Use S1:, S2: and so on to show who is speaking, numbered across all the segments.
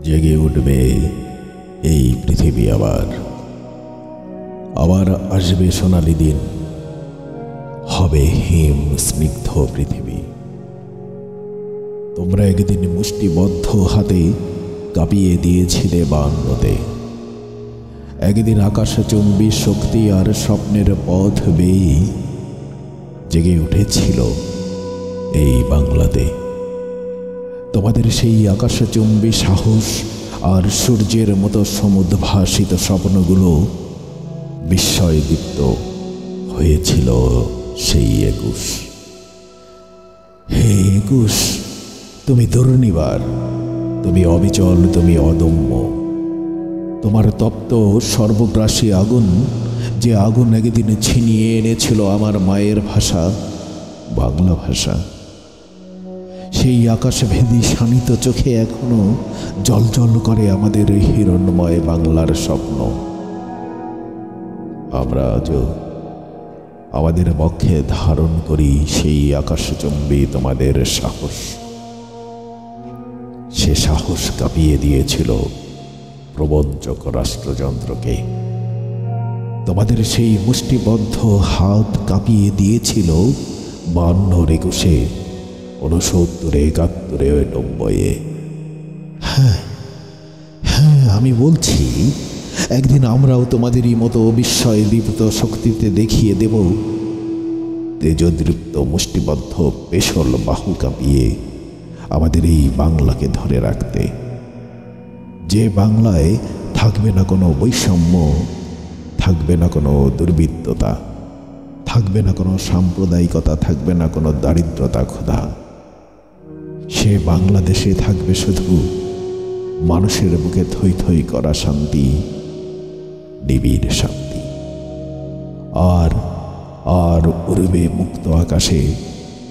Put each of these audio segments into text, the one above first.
S1: জেগে উঠবে এই পৃথিবী, আবার আবার আসবে সোনালি দিন, হবে হিম স্নিগ্ধ পৃথিবী। তোমরা একদিন মুষ্টিবদ্ধ হাতে কাঁপিয়ে দিয়েছিলে 52-তে। একদিন আকাশচুম্বী শক্তি আর স্বপ্নের পথ বেয়ে জেগে উঠেছিল এই বাংলাতে। তোমাদের সেই আকাশচুম্বী সাহস আর সূর্যের মতো সমুদ্ভাসিত স্বপ্নগুলো বিস্ময়দীপ্ত হয়েছিল সেই 21। হে 21, তুমি দুর্নিবার, তুমি অবিচল, তুমি অদম্য। তোমার তপ্ত সর্বগ্রাসী আগুন, যে আগুন একদিন ছিনিয়ে এনেছিল আমার মায়ের ভাষা, বাংলা ভাষা, সেই আকাশভেদী শানিত চোখে এখনো জ্বলজ্বল করে আমাদের হিরণ্ময় বাংলার স্বপ্ন। আমরা আজও আমাদের বক্ষে ধারণ করি সেই আকাশচুম্বী তোমাদের সাহস। সে সাহস কাঁপিয়ে দিয়েছিল প্রবঞ্চক রাষ্ট্রযন্ত্রকে। তোমাদের সেই মুষ্টিবদ্ধ হাত কাঁপিয়ে দিয়েছিল 52, 21, 69, 71, 90-এ। হ্যাঁ হ্যাঁ, আমি বলছি, একদিন আমরাও তোমাদেরই মতো বিস্ময় দীপ্ত শক্তিতে দেখিয়ে দেব তেজদৃপ্ত মুষ্টিবদ্ধ পেশল বাহু কাঁপিয়ে আমাদের এই বাংলাকে ধরে রাখতে। যে বাংলায় থাকবে না কোনো বৈষম্য, থাকবে না কোনো দুর্বৃত্ততা, থাকবে না কোনো সাম্প্রদায়িকতা, থাকবে না কোনো দারিদ্রতা, ক্ষুধা। সে বাংলাদেশে থাকবে শুধু মানুষের বুকে থই থই করা শান্তি, নিবিড় শান্তি। আর আর উড়বে মুক্ত আকাশে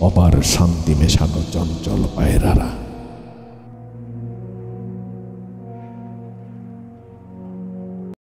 S1: অপার শান্তি মেশানো চঞ্চল পায়রারা।